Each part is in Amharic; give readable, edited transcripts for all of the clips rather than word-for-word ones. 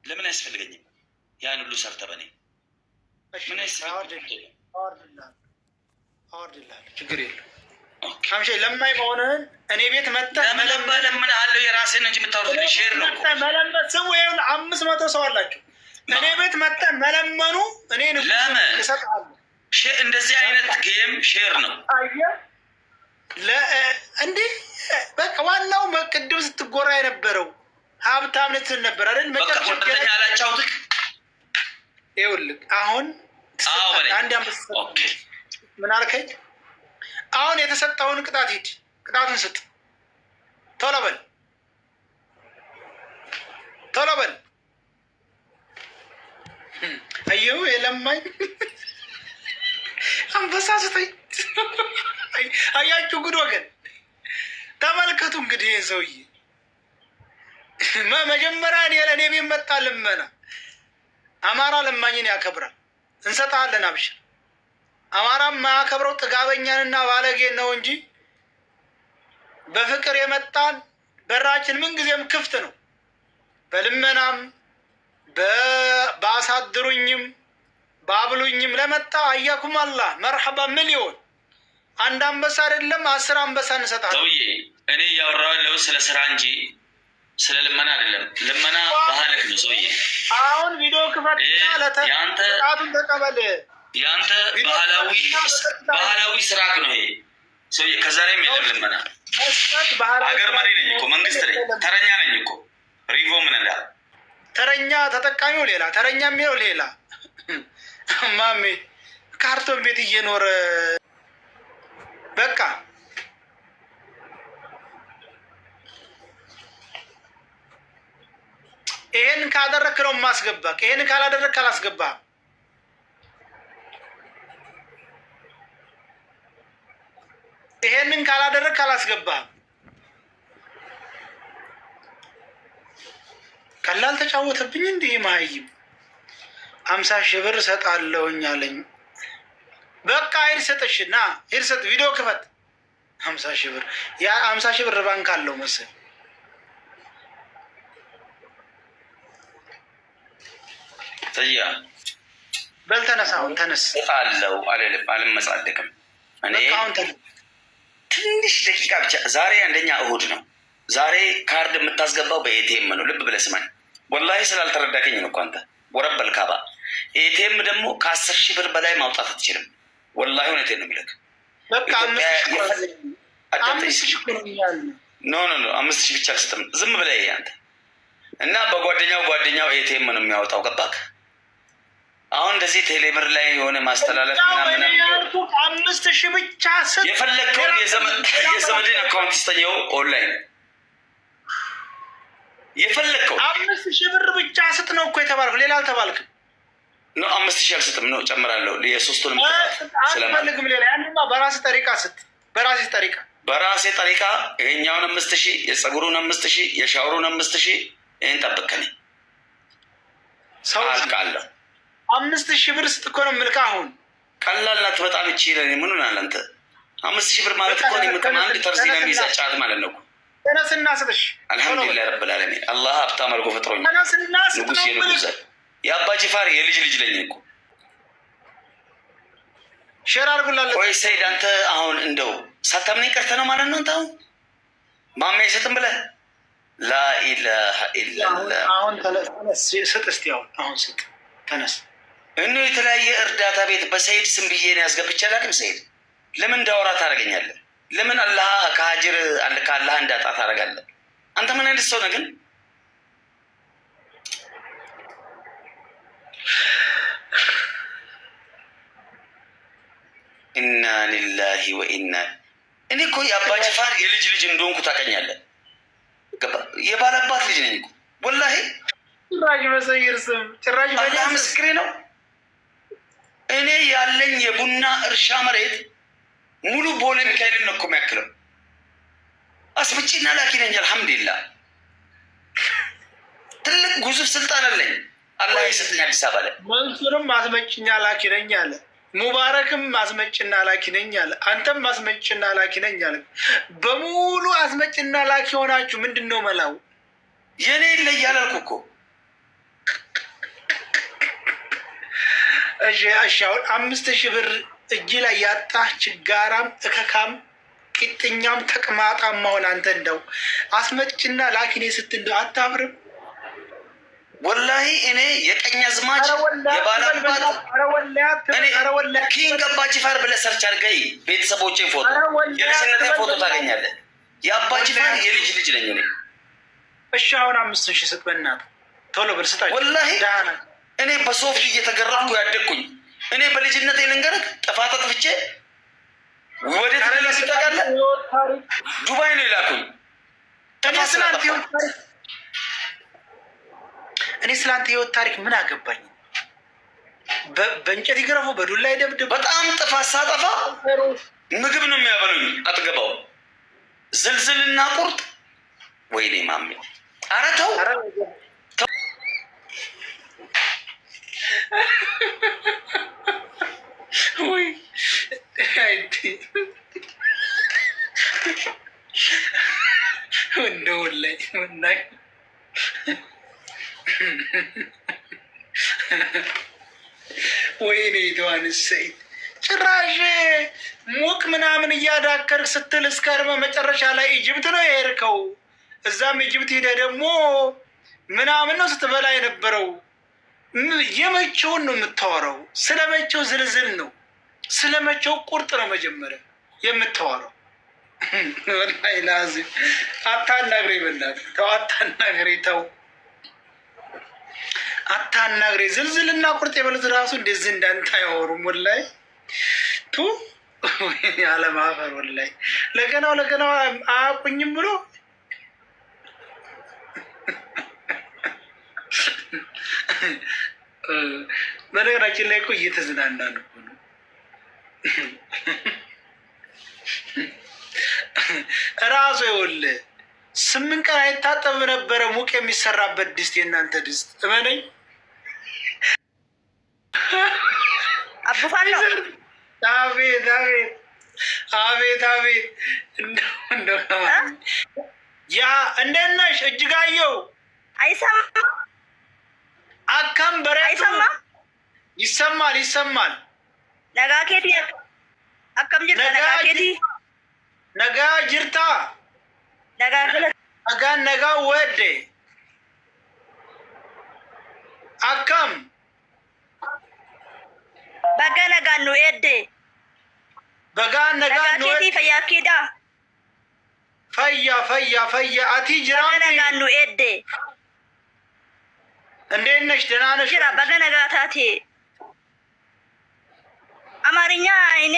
ለምን አያስፈልገኝም? ያን ሁሉ ሰርተ በኔ ምን አወርድልሃል፣ ችግር የለም። ከምሼ ለማይ መሆንህን እኔ ቤት መጥተህ ለምን አለው የራስህን እንጂ የምታወርድ ሼር ነው መለመን። ስሙ ይኸውልህ 500 ሰው አላቸው። እኔ ቤት መጥተህ መለመኑ እኔ ለምን እሰጥሃለሁ። እንደዚህ አይነት ጌም ሼር ነው። እንዲህ በቃ ዋናው ቅድም ስትጎራ የነበረው ሀብታም ልትል ነበር አይደል? መጨረሻ ያላጫውትክ ይኸውልህ አሁን አንድ ምን አልከኝ? አሁን የተሰጠውን ቅጣት ሂድ፣ ቅጣቱን ስጥ። ቶሎ በል ቶሎ በል። አየሁ የለማኝ አንበሳ ስጠኝ። አያችሁ ጉድ ወገን፣ ተመልከቱ እንግዲህ ይህ ሰውዬ መጀመሪያ ለእኔ ቤት መጣ ልመና። አማራ ለማኝን ያከብራል፣ እንሰጣለን አብሽር። አማራ የማያከብረው ጥጋበኛንና ባለጌን ነው እንጂ በፍቅር የመጣን በራችን ምንጊዜም ክፍት ነው። በልመናም በአሳድሩኝም ባብሉኝም ለመጣ አያኩም አላህ መርሐባ ሚሊዮን። አንድ አንበሳ አይደለም 10 አንበሳ እንሰጣለን። ሰውዬ እኔ እያወራሁ ያለው ስለ ስራ እንጂ ስለ ልመና አይደለም። ልመና ባህልክ ነው ሰውዬ። አሁን ቪዲዮ ክፈትና ለተቃቱን ተቀበል። ያንተ ባህላዊ ስራክ ነው ይሄ ሰውዬ። ከዛሬም የለም ልመና። ሀገር መሪ ነኝ እኮ መንግስት ነኝ፣ ተረኛ ነኝ እኮ። ሪቮ ምን እንዳ ተረኛ ተጠቃሚው ሌላ፣ ተረኛ የሚለው ሌላ። ማሜ ካርቶን ቤት እየኖረ በቃ ይሄን ካደረክ ነው የማስገባክ። ይሄን ካላደረክ አላስገባህም። ይሄንን ካላደረክ አላስገባህም። ቀላል ተጫወተብኝ እንዲህ ማይም 50 ሺህ ብር ሰጣለሁኝ አለኝ። በቃ ሂድ ስጥሽ ና ሂድ ስጥ። ቪዲዮ ክፈት። 50 ሺህ ብር ያ 50 ሺህ ብር ባንክ አለው መሰል። ተያ በል ተነሳ፣ አሁን ተነስ አለው አልመጻደቅም። እኔ ትንሽ ደቂቃ ብቻ። ዛሬ አንደኛ እሁድ ነው። ዛሬ ካርድ የምታስገባው በኤቲኤም ነው። ልብ ብለህ ስማኝ። ወላሂ ስላልተረዳከኝ ነው እኮ አንተ ወረበል ካባ። ኤቲኤም ደግሞ ከ10 ሺህ ብር በላይ ማውጣት አትችልም። ወላሂ እውነቴን ነው የምልህ። በቃ 5 ሺህ ኖ 5 ሺህ ብቻ አልሰጥም። ዝም ብለህ አንተ እና በጓደኛው ኤቲኤም ነው የሚያወጣው። ገባክ? አሁን እንደዚህ ቴሌብር ላይ የሆነ ማስተላለፍ ምናምን 5 ሺህ ብቻ ስጥ። የፈለግከውን የዘመድን አካውንት ይስተኛው ኦንላይን የፈለግከው 5 ሺህ ብር ብቻ ስጥ ነው እኮ የተባልከው። ሌላ አልተባልክም። ነው 5 ሺህ አልሰጥም ነው ጨምራለሁ። የሶስቱንም ስለማልፈልግም ሌላ ያንማ በራስህ ጠሪቃ ስጥ። በራሴ ጠሪቃ ይሄኛውን 5 ሺህ የጸጉሩን 5 ሺህ የሻወሩን 5 ሺህ ይሄን ጠብቀኝ ሰው አልቃለሁ። 5 ሺህ ብር ስጥ እኮ ነው የምልህ። አሁን ቀላል ናት በጣም እቺ ለኔ ምን ሆነ አንተ 5 ሺህ ብር ማለት እኮ ነው አንድ ተርዚና የሚሰጫት ማለት ነው። ተነስና ስጥሽ። አልሐምዱሊላህ ረብል ዓለሚን። አላህ ሀብታም አድርጎ ፈጥሮኝ ንጉስ የንጉስ የአባ ጅፋር የልጅ ለኝ እኮ ሼር አድርጉላለ። ቆይ ሰይድ አንተ አሁን እንደው ሳታምነኝ ቀርተህ ነው ማለት ነው። አንተ አሁን ማሜ አይሰጥም ብለህ ላኢላሀ ኢላላህ። አሁን ተነስ ስጥ እስቲ። አሁን ስጥ ተነስ። እነሆ የተለያየ እርዳታ ቤት በሰይድ ስም ብዬ ነው ያስገብቼ አላውቅም። ሰይድ ለምን እንዳወራ ታደርገኛለህ? ለምን አላህ ከሀጅር ከአላህ እንዳጣ ታደርጋለህ? አንተ ምን አይነት ሰው ነህ ግን? ኢና ሊላሂ ወኢና። እኔ እኮ የአባ ጅፋር የልጅ እንደሆንኩ ታውቀኛለህ። የባላባት ልጅ ነኝ እኮ ወላሂ። ጭራሽ መሰይር ስም ጭራሽ አላህ ምስክሬ ነው። እኔ ያለኝ የቡና እርሻ መሬት ሙሉ ቦሌ ሚካኤልን ነው እኮ የሚያክለው። አስመጪና ላኪ ነኝ። አልሐምዱሊላህ ትልቅ ግዙፍ ስልጣን አለኝ። አላህ የሰጠኝ አዲስ አበባ ላይ። መንሱርም አስመጭና ላኪ ነኝ አለ። ሙባረክም አስመጭና ላኪ ነኝ አለ። አንተም አስመጭና ላኪ ነኝ አለ። በሙሉ አስመጭና ላኪ ሆናችሁ ምንድን ነው መላው? የኔ ይለያል አልኩ እኮ እሺ አሁን 5000 ብር እጅ ላይ ያጣህ ችጋራም እከካም ቂጥኛም ተቅማጣም መሆን አንተ እንደው አስመጭና ላኪኔ ስትንደው አታፍርም? ወላሂ እኔ የቀኝ አዝማች የባላባት ኪንግ አባ ጅፋር ብለህ ሰርች አድርገህ ቤተሰቦቼን ፎቶ የልጅነቴን ፎቶ ታገኛለህ። የአባ ጅፋር የልጅ ልጅ ነኝ እኔ። እሺ አሁን 5000 ስጥ በእናትህ ቶሎ ብር ስጣኝ። ወላሂ እኔ በሶፍት እየተገረፍኩ ያደግኩኝ እኔ በልጅነቴ ልንገርህ ጥፋት አጥፍቼ ወደ ተለላ ሲጠቃለ ዱባይ ነው የላኩኝ። እኔ ስላንተ ህይወት ታሪክ ምን አገባኝ? በእንጨት ይገረፉ በዱላ ይደብድብ። በጣም ጥፋት ሳጠፋ ምግብ ነው የሚያበሉኝ አትገባው ዝልዝልና ቁርጥ። ወይኔ ማሜ ኧረ ተው ወይ ወላሂ ወይኔ ተዋንስ ሰይድ ጭራሽ ሙቅ ምናምን እያዳከርክ ስትል እስከርመ መጨረሻ ላይ ኢጅፕት ነው የሄድከው። እዛም ኢጅፕት ሄደ ደግሞ ምናምን ነው ስትበላ የነበረው። የመቼውን ነው የምታወራው? ስለመቼው ዝልዝል ነው ስለመቼው ቁርጥ ነው መጀመሪያ የምታወራው። ወላሂ ላዚም አታናግሬ በእናትህ ተው፣ አታናግሬ ተው፣ አታናግሬ። ዝልዝልና ቁርጥ የበሉት ራሱ እንደዚህ እንዳንተ አያወሩም። ወላሂ ቱ አለማፈር ወላሂ ለገናው አያውቁኝም ብሎ በነገራችን ላይ እኮ እየተዝናና ነው። ራሱ ይኸውልህ 8 ቀን አይታጠብ ነበረ ሙቅ የሚሰራበት ድስት፣ የእናንተ ድስት እመነኝ። አቡፋን ነው። አቤት አቤት አቤት አቤት። እንደው ያ እንዴት ነሽ እጅጋየሁ? አይሰማም አካም በሬቱ አይሰማም። ይሰማል ይሰማል። ነጋኬቲ አካም ጅርታ ነጋኬቲ ነጋ ጅርታ ነጋ ነጋ ወዴ አካም በጋ ነጋ ነው ኤዴ በጋ ነጋ ነው ነጋኬቲ ፈያኬዳ ፈያ አቲ ጅራኒ ነጋ ነው ኤዴ እንዴት ነሽ? ደህና ነሽ? ጅራ በጋ ነጋ ታቴ አማርኛ እኔ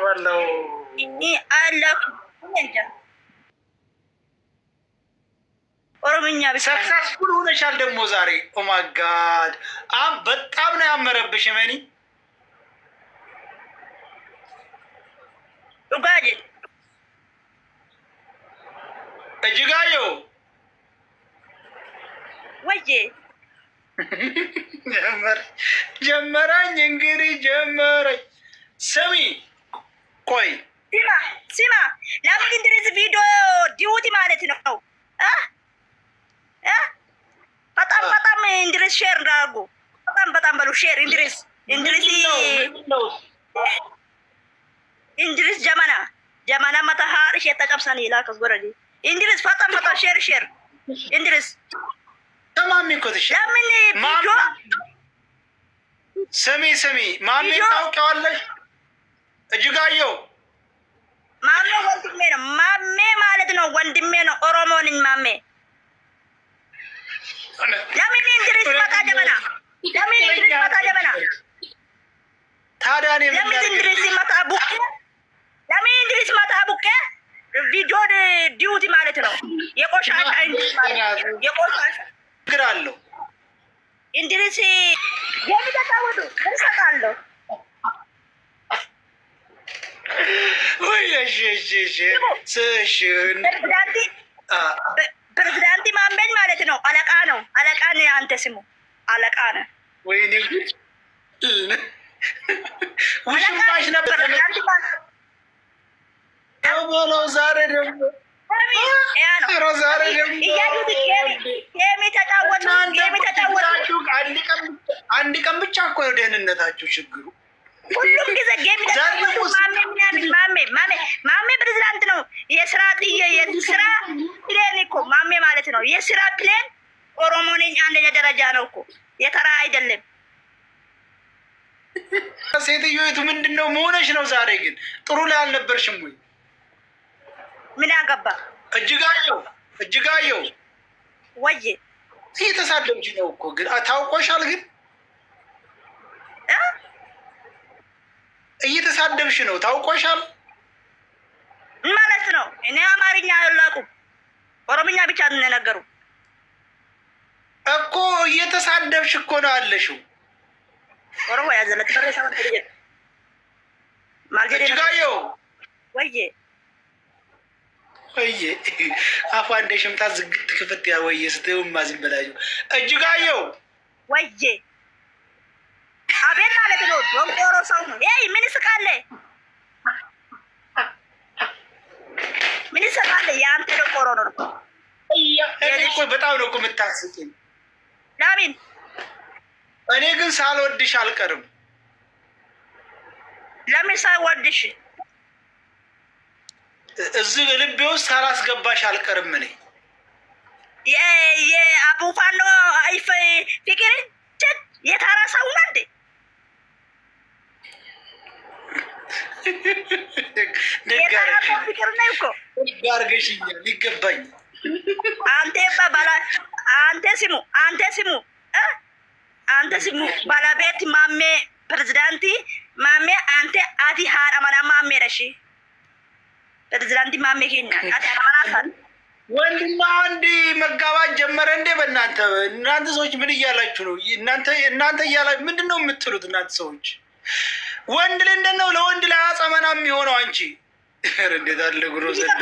ወላው አላኩ እንጃ ኦሮምኛ ብቻ ሰክሰስፉል ሆነሻል ደግሞ ዛሬ። ኦ ማይ ጋድ በጣም ነው ያመረብሽ። መኒ ኡጋጅ እጅጋየሁ ወጄ ጀመረኝ እንግዲህ ጀመረኝ። ስሚ ቆይ ሲማ ለምን እንድሪስ ቪዲዮ ዲዩቲ ማለት ነው። በጣም እንድሪስ ሼር እንዳርጉ በጣም በሉ ሼር እንድሪስ ጀመና መታሃር ሸተቀብሰን ይላከስ ጎረዲ እንድሪስ በጣም ሼር እንድሪስ ማሚ እኮ ትሽ ለምን ቪዲዮ ስሚ ማሚ ታውቂዋለሽ? እጅጋየሁ ማሜ ወንድሜ ነው። ማሜ ማለት ነው ወንድሜ ነው። ኦሮሞ ነኝ ማሜ። ለምን እንድሪስ መጣ ጀበና ታዲያ እኔ ለምን እንድሪስ መጣ ቡቄ ቪዲዮ ዲዩቲ ማለት ነው። የቆሻሻ የቆሻሻ ችግር አለው። እንድሪስ የሚተጫወቱ እንሰጣለሁ። ወይ ፕሬዝዳንት ማመድ ማለት ነው። አለቃ ነው። አለቃ ነህ አንተ። ስሙ አለቃ ነህ። ወይኔ ውሽማሽ ነበር በለው። ዛሬ ደግሞ የሚተጫወቱ አንድ ቀን ብቻ እኮ ነው ደህንነታቸው ችግሩ። ሁሉም ጊዜ ማሜ ፕሬዚዳንት ነው። የስራ ፕሌን እኮ ማሜ ማለት ነው። የስራ ፕሌን ኦሮሞ ነኝ አንደኛ ደረጃ ነው እኮ የተራ አይደለም። ሴትዮቱ ምንድን ነው መሆነሽ ነው? ዛሬ ግን ጥሩ ላይ አልነበርሽም ወይ? ምን ያገባ እጅጋየው ወይ እየተሳደብሽ ነው እኮ ግን ታውቆሻል። ግን እየተሳደብሽ ነው ታውቆሻል ማለት ነው። እኔ አማርኛ አላውቅም፣ ኦሮምኛ ብቻ ነው ነገሩ እኮ። እየተሳደብሽ እኮ ነው አለሽው። ኦሮሞ ያዘለት ተረሳው ተደየ ማልጀደ እጅጋየው ወይ አፏ እንደ ሽምታ ዝግት ክፍት ያ ወይ ስትው ማዝም በላዩ እጅጋየው ወይ አቤት ማለት ነው። ዶንቆሮ ሰው ነው። ምን ይስቃለ? ምን ይስቃለ? ያንተ ዶንቆሮ ነው። እኔ እኮ በጣም ነው እኮ የምታስቂኝ። ለምን? እኔ ግን ሳልወድሽ አልቀርም። ለምን ሳልወድሽ? እዚህ ልቤ ውስጥ ሳላስገባሽ አልቀርም። እኔ የአቡፋኖ አይፈ ፍቅር የታራሳው ነው እንዴ? ደጋርገሽኛል ይገባኝ። አንተ ስሙ ባለቤት ማሜ ፕሬዚዳንቲ ማሜ አንተ አቲ ሀራ ማና ማሜ ረሺ ፕሬዚዳንቲ ማሜ ኬኛ አቲ ሀራ ማና ወንድና አንድ መጋባት ጀመረ እንዴ? እናንተ ሰዎች ምን እያላችሁ ነው? እናንተ እያላችሁ ምንድን ነው የምትሉት? እናንተ ሰዎች ወንድ ልንደን ነው ለወንድ ላይ አጸመና የሚሆነው አንቺ እንዴት አለ ጉሮ ዘንድ